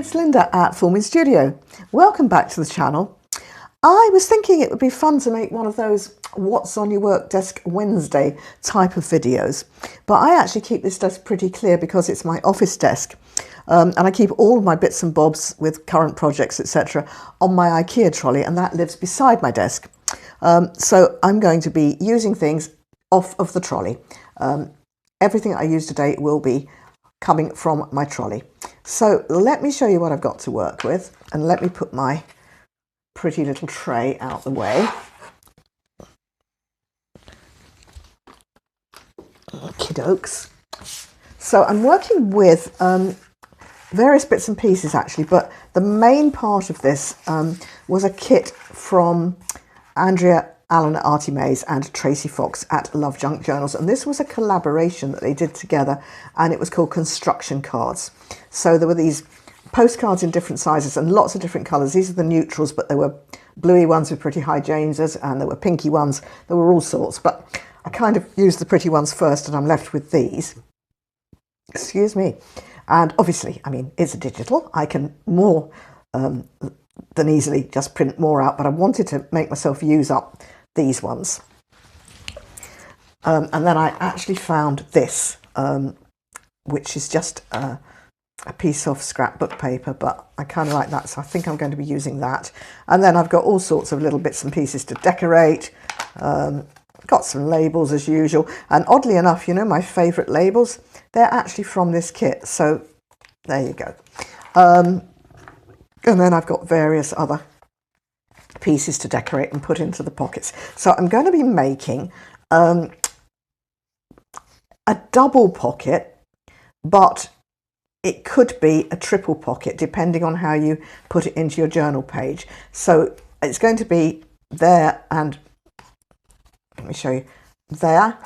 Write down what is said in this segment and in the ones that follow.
it's Linda at Forming Studio. Welcome back to the channel. I was thinking it would be fun to make one of those What's on Your Work Desk Wednesday type of videos, but I actually keep this desk pretty clear because it's my office desk, and I keep all of my bits and bobs with current projects, etc. on my Ikea trolley, and that lives beside my desk. So I'm going to be using things off of the trolley. Everything I use today will be coming from my trolley. So let me show you what I've got to work with, and let me put my pretty little tray out the way. Okey-dokes. So I'm working with various bits and pieces actually, but the main part of this was a kit from Andrea at Artymaze and Tracie at Love Junk Journals, and this was a collaboration that they did together, and it was called Construction Cards. So there were these postcards in different sizes and lots of different colours. These are the neutrals, but there were bluey ones with pretty high Jameses, and there were pinky ones. There were all sorts, but I kind of used the pretty ones first, and I'm left with these. Excuse me. And obviously, I mean, it's a digital. I can more than easily just print more out, but I wanted to make myself use up these ones. And then I actually found this, which is just a piece of scrapbook paper, but I kind of like that, so I think I'm going to be using that. And then I've got all sorts of little bits and pieces to decorate. Got some labels as usual, and oddly enough, you know, my favourite labels, they're actually from this kit, so there you go. And then I've got various other pieces to decorate and put into the pockets. So I'm going to be making a double pocket, but it could be a triple pocket depending on how you put it into your journal page. So it's going to be there, and let me show you, there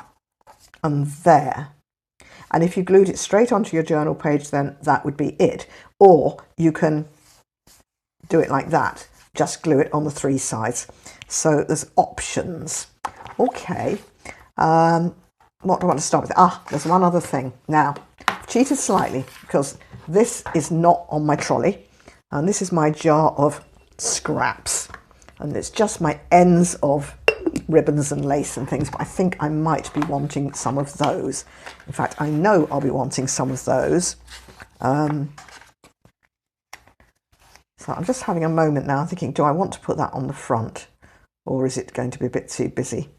and there. And if you glued it straight onto your journal page, then that would be it. Or you can do it like that, just glue it on the three sides. So there's options. Okay, what do I want to start with? There's one other thing. Now, I've cheated slightly because this is not on my trolley, and this is my jar of scraps, and it's just my ends of ribbons and lace and things, but I think I might be wanting some of those. In fact, I know I'll be wanting some of those. So I'm just having a moment now, thinking, do I want to put that on the front, or is it going to be a bit too busy?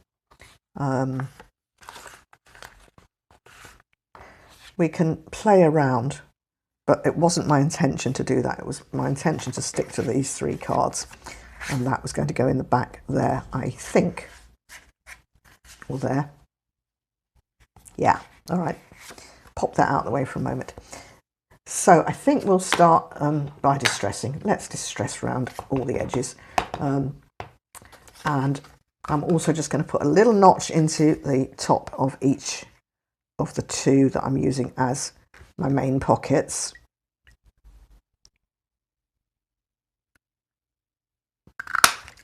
We can play around, but it wasn't my intention to do that. It was my intention to stick to these three cards, and that was going to go in the back there, I think. Or there. Yeah, all right. Pop that out of the way for a moment. So I think we'll start by distressing. Let's distress around all the edges. And I'm also just going to put a little notch into the top of each of the two that I'm using as my main pockets.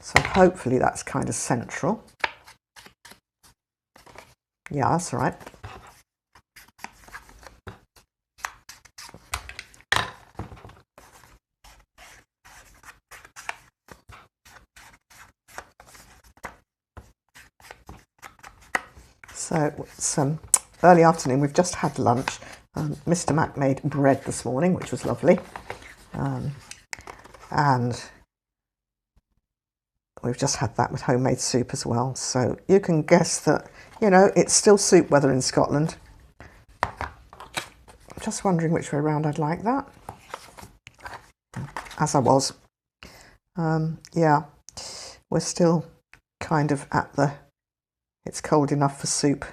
So hopefully that's kind of central. Yeah, that's all right. So it's early afternoon, we've just had lunch. Mr. Mac made bread this morning, which was lovely. And we've just had that with homemade soup as well. So you can guess that, you know, it's still soup weather in Scotland. I'm just wondering which way around I'd like that. As I was. Yeah, we're still kind of at the, it's cold enough for soup.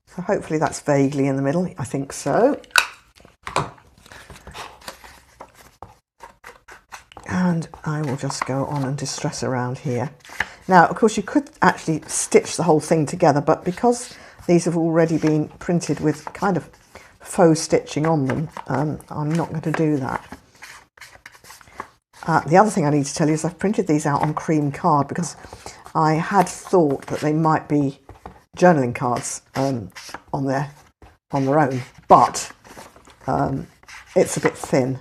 So hopefully that's vaguely in the middle. I think so. And I will just go on and distress around here. Now, of course, you could actually stitch the whole thing together, but because these have already been printed with kind of faux stitching on them, I'm not going to do that. The other thing I need to tell you is I've printed these out on cream card because I had thought that they might be journaling cards on there, on their own, but it's a bit thin.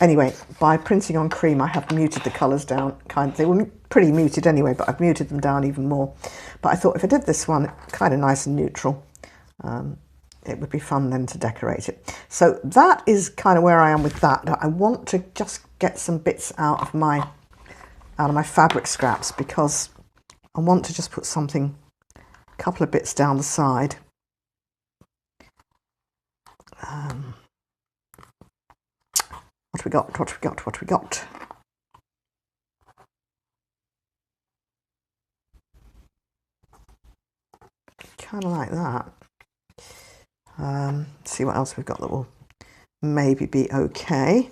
Anyway, by printing on cream, I have muted the colours down. They were pretty muted anyway, but I've muted them down even more. But I thought if I did this one, kind of nice and neutral, it would be fun then to decorate it. So that is kind of where I am with that. I want to just get some bits out of my fabric scraps, because I want to just put something, a couple of bits down the side. What we got? Kind of like that. See what else we've got that will maybe be okay.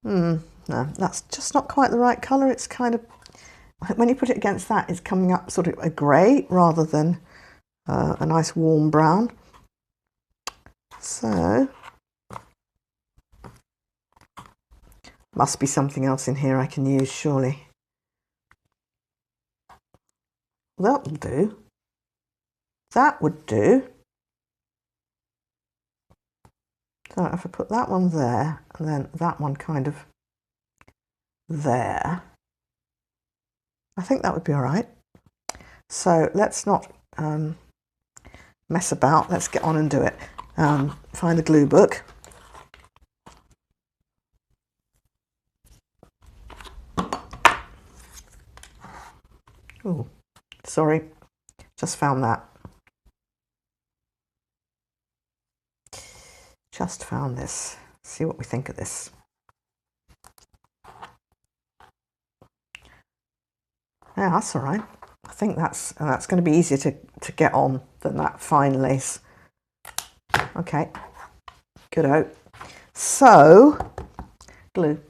No, that's just not quite the right colour. It's kind of, when you put it against that, it's coming up sort of a grey rather than a nice warm brown. So must be something else in here I can use, surely. That'll do. That would do. So if I put that one there, and then that one kind of there, I think that would be all right. So let's not mess about. Let's get on and do it. Find the glue book. Oh, sorry, just found that. Just found this. See what we think of this. Yeah, that's all right. I think that's going to be easier to get on than that fine lace. Okay, good-o. So, glue.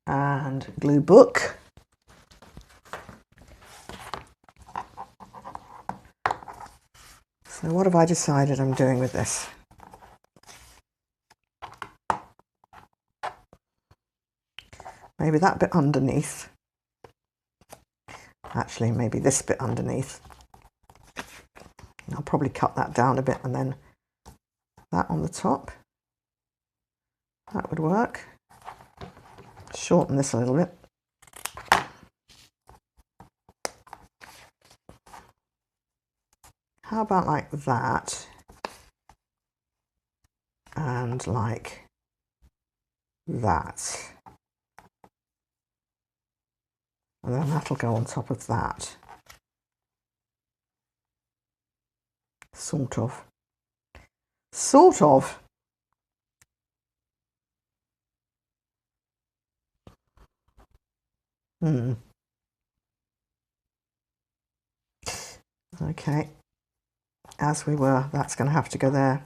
And glue book. So what have I decided I'm doing with this? Maybe that bit underneath. Actually, maybe this bit underneath. I'll probably cut that down a bit, and then that on the top. That would work. Shorten this a little bit. How about like that? And like that. And then that'll go on top of that. Sort of. Sort of. Okay. As we were, that's going to have to go there.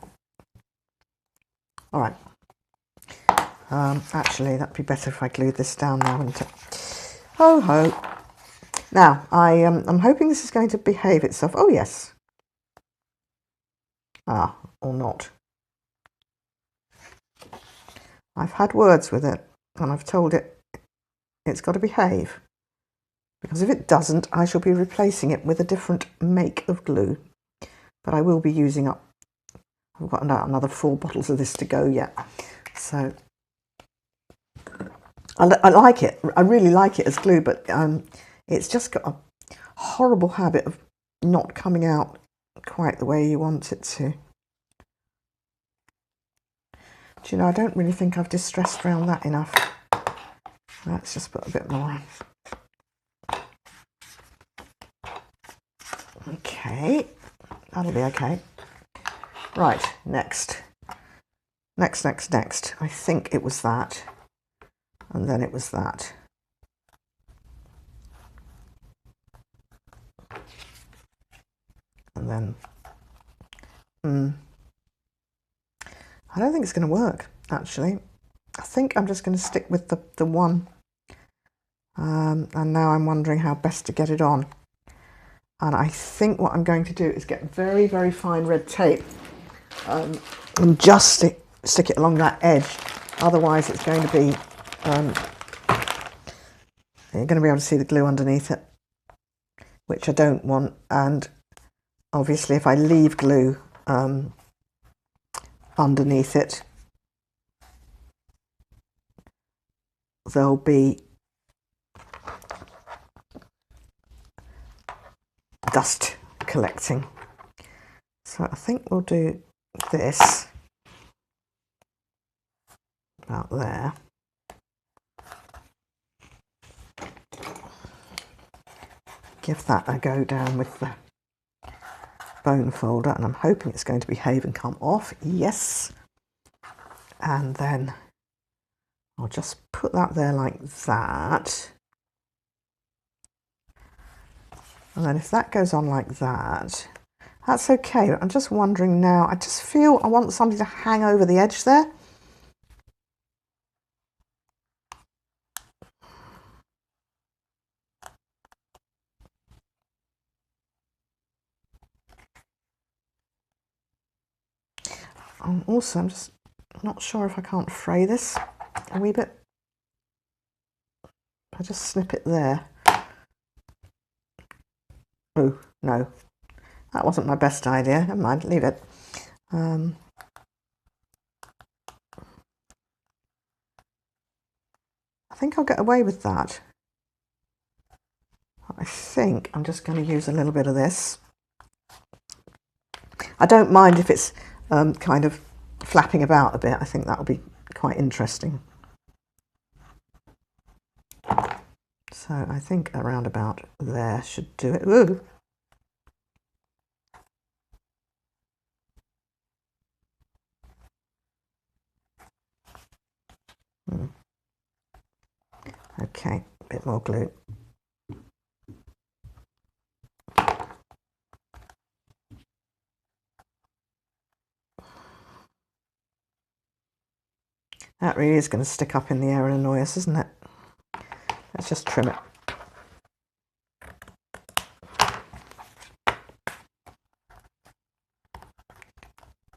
All right. Actually, that'd be better if I glued this down now, wouldn't it? Ho ho. Now, I'm hoping this is going to behave itself. Oh yes. Ah, or not. I've had words with it, and I've told it it's got to behave. Because if it doesn't, I shall be replacing it with a different make of glue. But I will be using up, I've got another 4 bottles of this to go yet. So, I like it. I really like it as glue, but it's just got a horrible habit of not coming out quite the way you want it to. Do you know, I don't really think I've distressed around that enough. Let's just put a bit more. Okay, that'll be okay. Right, next. Next. I think it was that. And then it was that. And then, I don't think it's going to work, actually. I think I'm just going to stick with the one. And now I'm wondering how best to get it on. And I think what I'm going to do is get very, very fine red tape and just stick it along that edge. Otherwise it's going to be you're going to be able to see the glue underneath it, which I don't want. And obviously if I leave glue underneath it, there'll be dust collecting. So I think we'll do this about there. Give that a go down with the bone folder, and I'm hoping it's going to behave and come off. Yes. And then I'll just put that there like that. And then if that goes on like that, that's okay. I'm just wondering now, I just feel I want something to hang over the edge there. Also, I'm just not sure if I can't fray this a wee bit. I just snip it there. Oh, no. That wasn't my best idea. Never mind, leave it. I think I'll get away with that. I think I'm just going to use a little bit of this. I don't mind if it's kind of flapping about a bit. I think that'll be quite interesting. So I think around about there should do it. Ooh. Okay, a bit more glue. That really is going to stick up in the air and annoy us, isn't it? Let's just trim it.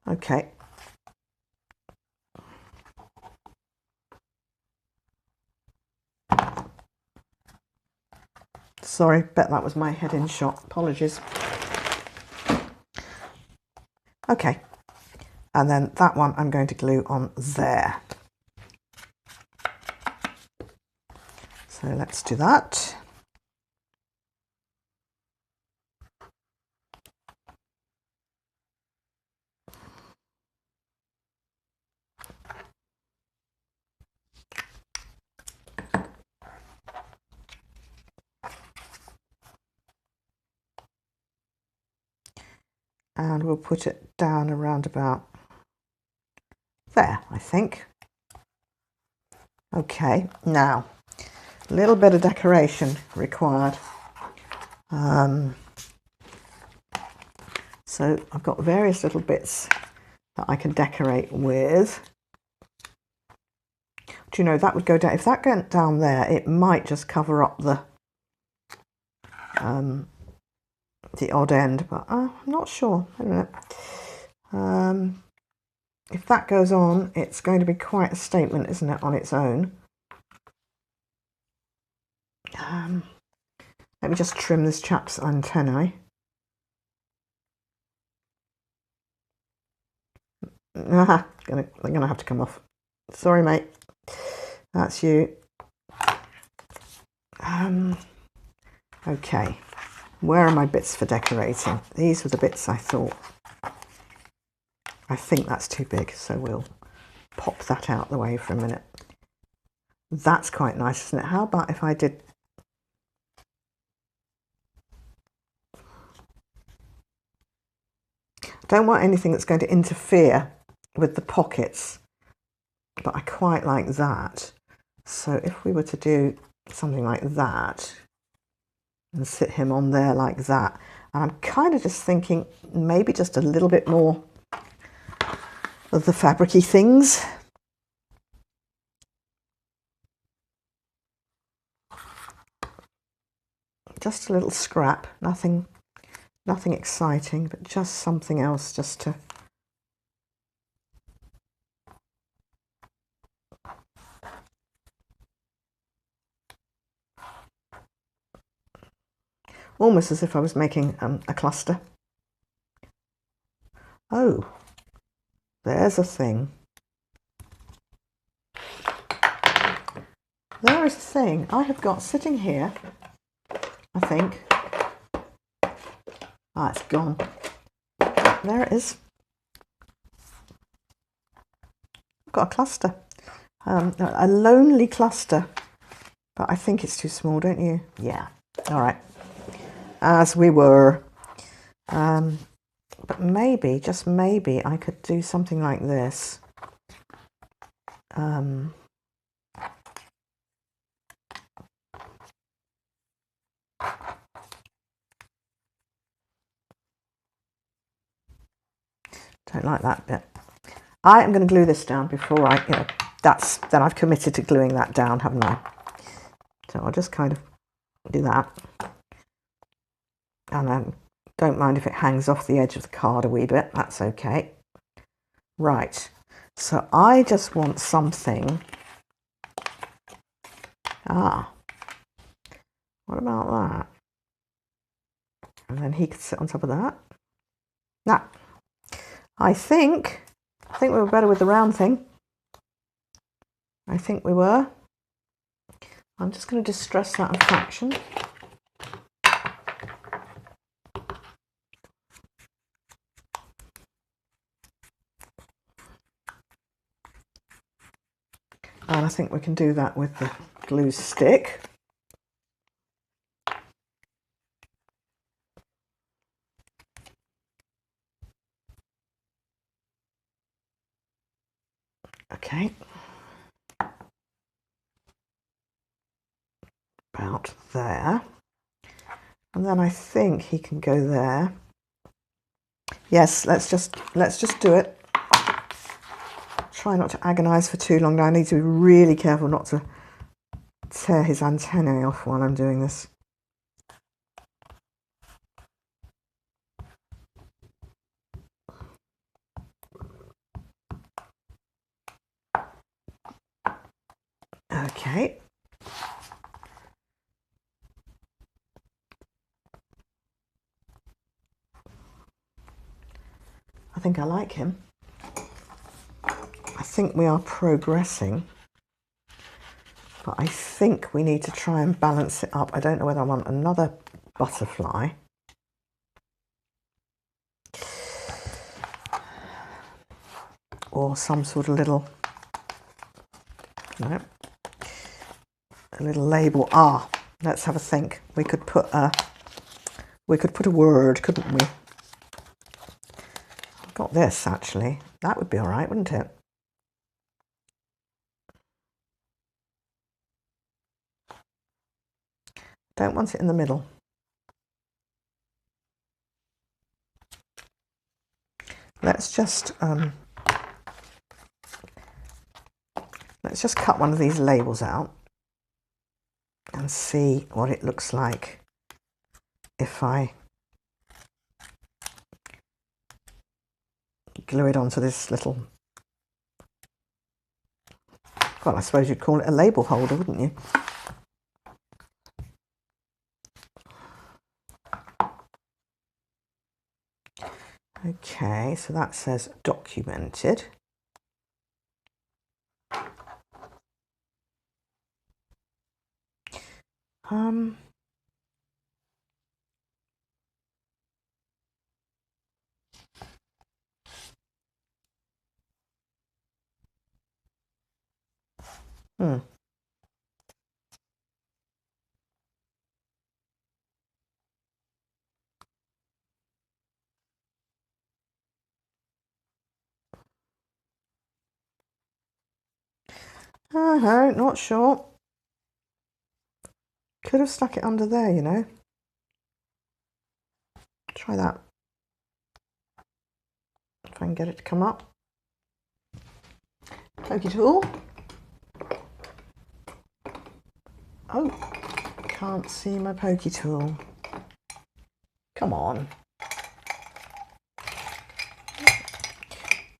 Okay. Sorry, bet that was my head in shot. Apologies. Okay. And then that one I'm going to glue on there. So let's do that. And we'll put it down around about there, I think. Okay, now a little bit of decoration required. So I've got various little bits that I can decorate with. Do you know, that would go down, if that went down there, it might just cover up the odd end, but I'm not sure. I don't know. If that goes on, it's going to be quite a statement, isn't it, on its own? Let me just trim this chap's antennae. They're gonna have to come off. Sorry, mate. That's you. Okay. Where are my bits for decorating? These were the bits I thought. I think that's too big, so we'll pop that out the way for a minute. That's quite nice, isn't it? How about if I did... I don't want anything that's going to interfere with the pockets, but I quite like that. So if we were to do something like that and sit him on there like that, and I'm kind of just thinking maybe just a little bit more of the fabricy things. Just a little scrap, nothing exciting, but just something else just to almost as if I was making a cluster. Oh, there's a thing. There is a thing I have got sitting here, I think. Ah, it's gone. There it is. I've got a cluster. A lonely cluster. But I think it's too small, don't you? Yeah. All right. As we were. But maybe, just maybe, I could do something like this. Don't like that bit. I am going to glue this down before I, then I've committed to gluing that down, haven't I? So I'll just kind of do that. And then don't mind if it hangs off the edge of the card a wee bit, that's okay. Right, so I just want something. What about that? And then he could sit on top of that. Now, I think we were better with the round thing. I think we were. I'm just going to distress that a fraction. And I think we can do that with the glue stick. Okay. About there. And then I think he can go there. Yes, let's just do it. Try not to agonize for too long. Now I need to be really careful not to tear his antennae off while I'm doing this. Okay. I think I like him. I think we are progressing, but I think we need to try and balance it up. I don't know whether I want another butterfly. Or some sort of little, no, a little label. Ah, let's have a think. We could put a word, couldn't we? I've got this actually. That would be all right, wouldn't it? Don't want it in the middle. Let's just cut one of these labels out and see what it looks like if I glue it onto this little, well, I suppose you'd call it a label holder, wouldn't you? Okay, so that says documented. Not sure. Could have stuck it under there, you know. Try that. If I can get it to come up. Pokey tool. Oh, can't see my pokey tool. Come on.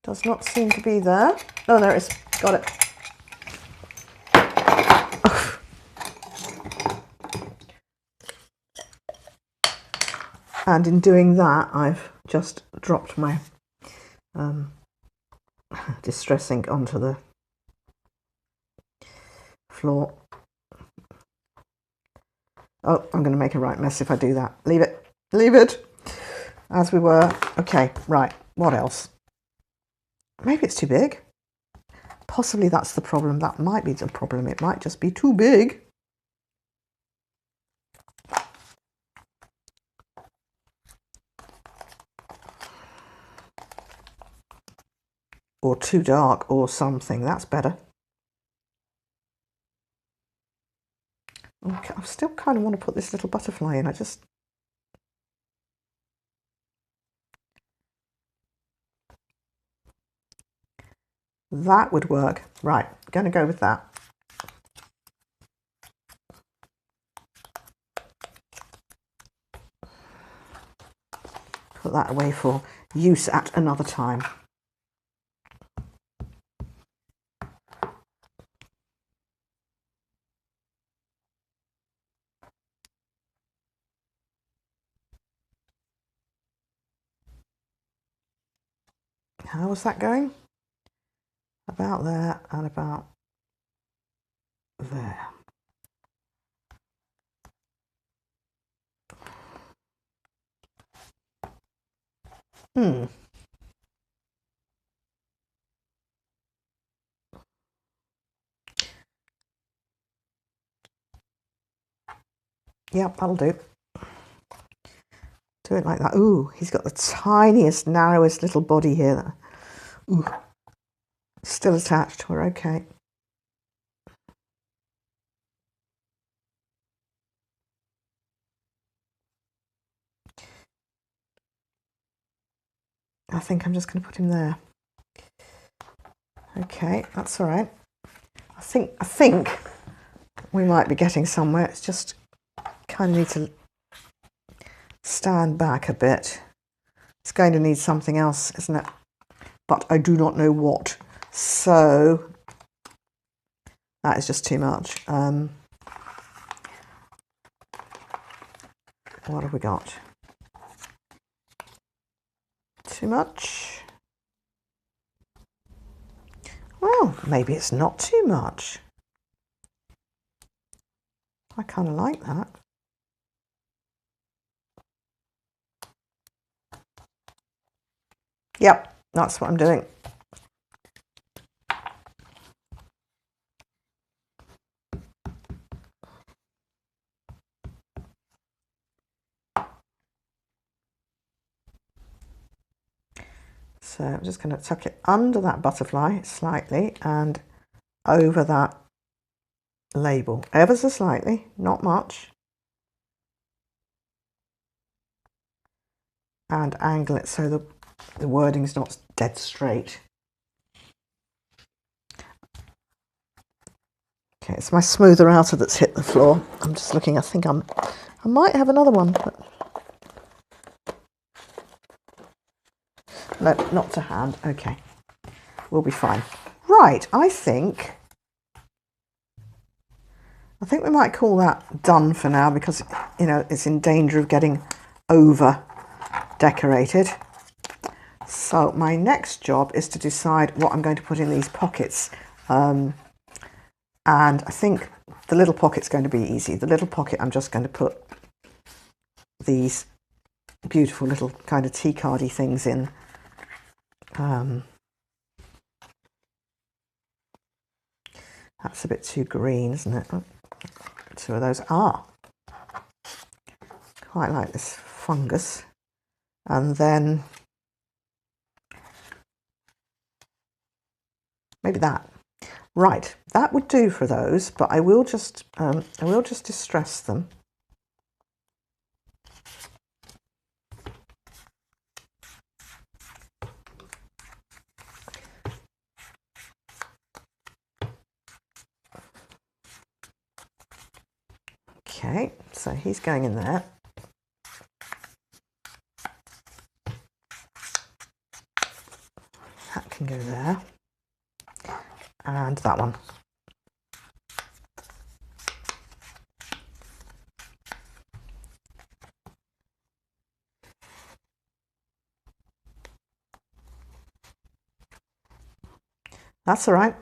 Does not seem to be there. Oh, there it is. Got it. And in doing that, I've just dropped my distress ink onto the floor. Oh, I'm going to make a right mess if I do that. Leave it. Leave it. As we were. Okay, right. What else? Maybe it's too big. Possibly that's the problem. That might be the problem. It might just be too big. Or too dark or something. That's better. Okay, I still kind of want to put this little butterfly in. That would work. Right, going to go with that. Put that away for use at another time. How was that going? About there and about there. Yep, that'll do. Do it like that. Ooh, he's got the tiniest, narrowest little body here. Ooh, still attached. We're okay. I think I'm just going to put him there. Okay, that's all right. I think we might be getting somewhere. It's just kind of need to stand back a bit. It's going to need something else, isn't it? But I do not know what. So that is just too much. What have we got? Too much? Well, maybe it's not too much. I kind of like that. Yep, that's what I'm doing. So I'm just going to tuck it under that butterfly slightly and over that label, ever so slightly, not much. And angle it so the wording's not dead straight. Okay, it's my smoother outer that's hit the floor. I'm just looking, I think I might have another one, but no, not to hand. Okay, we'll be fine. Right, I think we might call that done for now because, you know, it's in danger of getting over decorated. So my next job is to decide what I'm going to put in these pockets. And I think the little pocket's going to be easy. The little pocket, I'm just going to put these beautiful little kind of tea cardy things in. That's a bit too green, isn't it? Oh, two of those. Quite like this fungus. And then maybe that. Right, that would do for those, but I will just distress them. Okay, so he's going in there. That can go there. And that one. That's all right.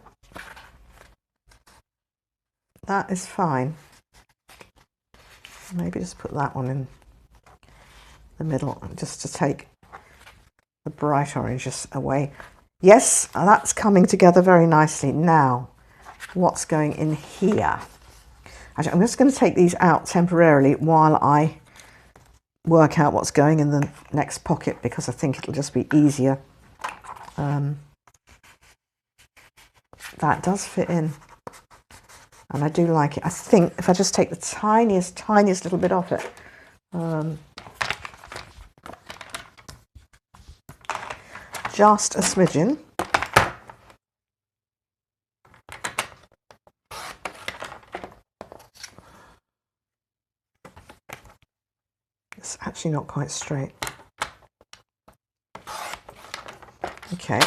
That is fine. Maybe just put that one in the middle, just to take the bright oranges away. Yes, that's coming together very nicely. Now, what's going in here? Actually, I'm just going to take these out temporarily while I work out what's going in the next pocket, because I think it'll just be easier. That does fit in, and I do like it. I think if I just take the tiniest little bit off it, just a smidgen. It's actually not quite straight. Okay.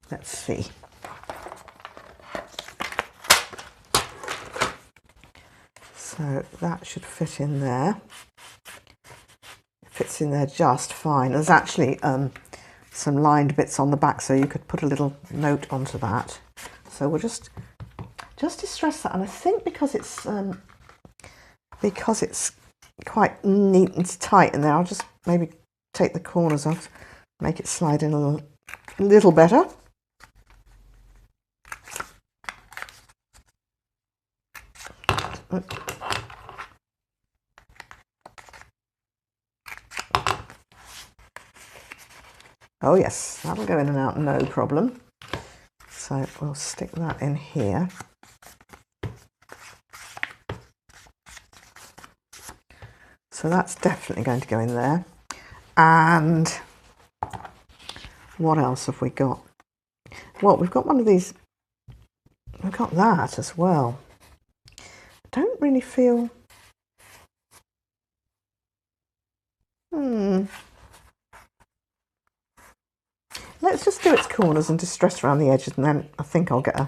Let's see. So that should fit in there. It fits in there just fine. There's actually some lined bits on the back, so you could put a little note onto that. So we'll just distress that, and I think because it's quite neat and tight in there, I'll just maybe take the corners off, make it slide in a little better. Oh yes, that'll go in and out, no problem. So we'll stick that in here. So that's definitely going to go in there. And what else have we got? Well, we've got one of these, we've got that as well. Don't really feel, let's just do its corners and distress around the edges, and then I think I'll get a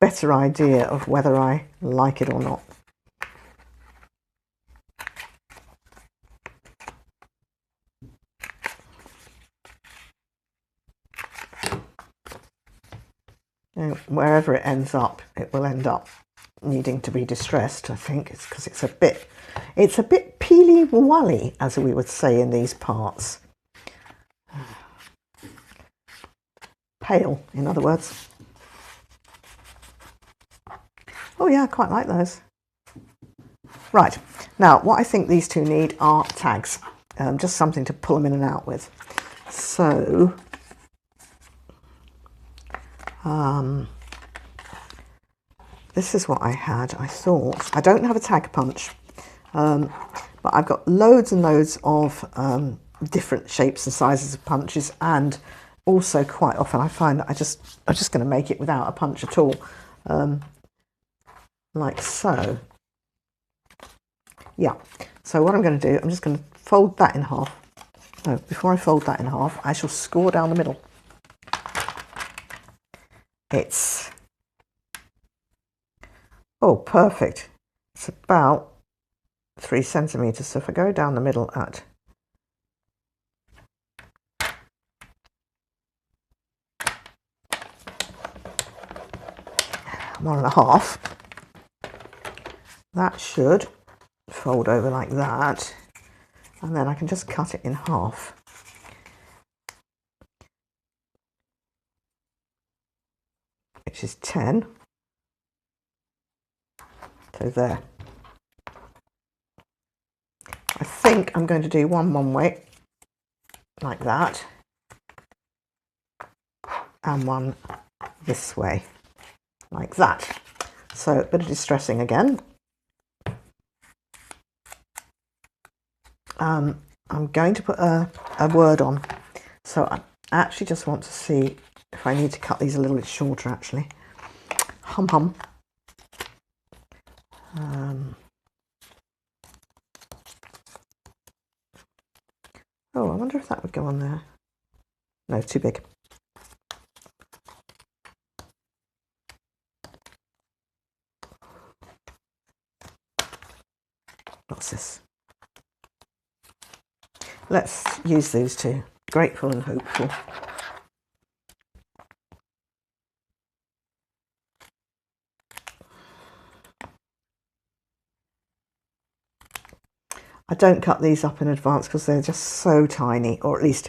better idea of whether I like it or not. Wherever it ends up, it will end up needing to be distressed. I think it's because it's a bit peely-wally, as we would say in these parts. Pale, in other words. Oh yeah, I quite like those. Right, now what I think these two need are tags, just something to pull them in and out with. So this is what I had. I thought, I don't have a tag punch, but I've got loads and loads of different shapes and sizes of punches, and also quite often I find that I'm just going to make it without a punch at all, like so. Yeah, so what I'm going to do, I'm just going to fold that in half. No, before I fold that in half, I shall score down the middle. It's, oh, perfect. It's about 3 centimeters. So if I go down the middle at 1.5, that should fold over like that, and then I can just cut it in half. Which is 10. So there. I think I'm going to do one way, like that, and one this way, like that. So a bit of distressing again. I'm going to put a word on, so I actually just want to see if I need to cut these a little bit shorter, actually. Hum hum. Oh, I wonder if that would go on there. No, too big. What's this? let's use these two, grateful and hopeful. I don't cut these up in advance because they're just so tiny, or at least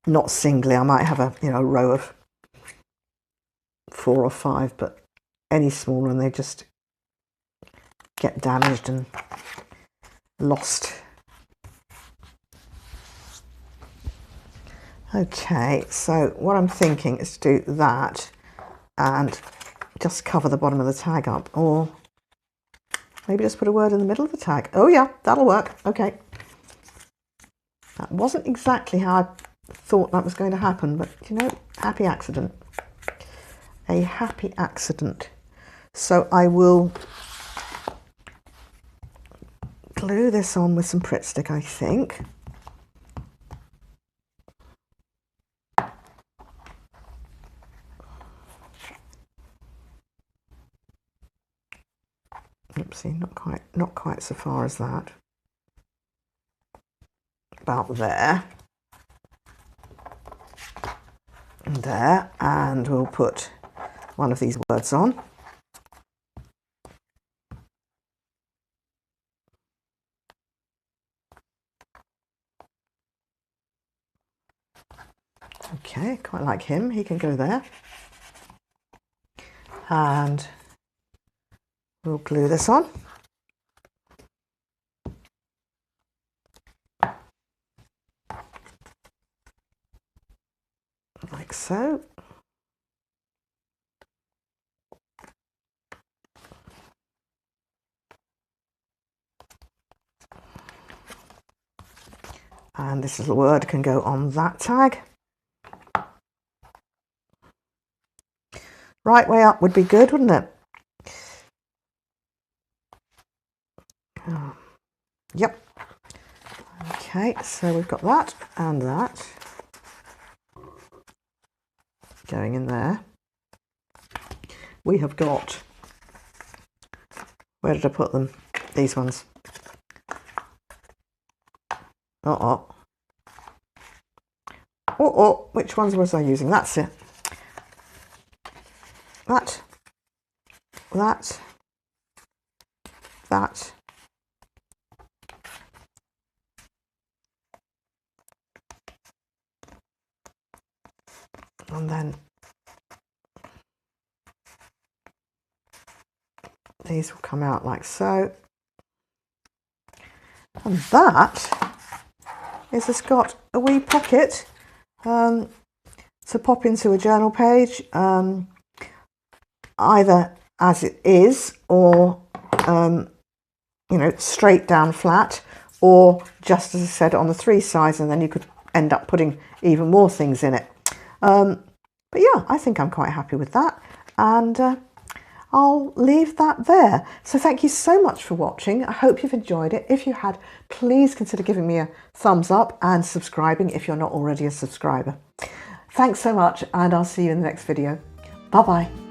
not singly. I might have a, you know, a row of 4 or 5, but any smaller and they just get damaged and lost. Okay, so what I'm thinking is to do that and just cover the bottom of the tag up, or maybe just put a word in the middle of the tag. Oh yeah, that'll work. Okay. That wasn't exactly how I thought that was going to happen, but you know, happy accident. A happy accident. So I will glue this on with some Pritt stick, I think. Oopsie, not quite so far as that. About there. And there, and we'll put one of these words on. Okay, quite like him, he can go there. And we'll glue this on. Like so. And this little word can go on that tag. Right way up would be good, wouldn't it? Oh, yep. Okay, so we've got that and that going in there. We have got, where did I put them? These ones. Which ones was I using? That's it. That. And then these will come out like so. And that is just got a wee pocket to pop into a journal page, either as it is, or you know, straight down flat, or just as I said on the 3 sides, and then you could end up putting even more things in it. But yeah, I think I'm quite happy with that, and I'll leave that there. So thank you so much for watching. I hope you've enjoyed it. If you had, please consider giving me a thumbs up and subscribing if you're not already a subscriber. Thanks so much, and I'll see you in the next video. Bye bye.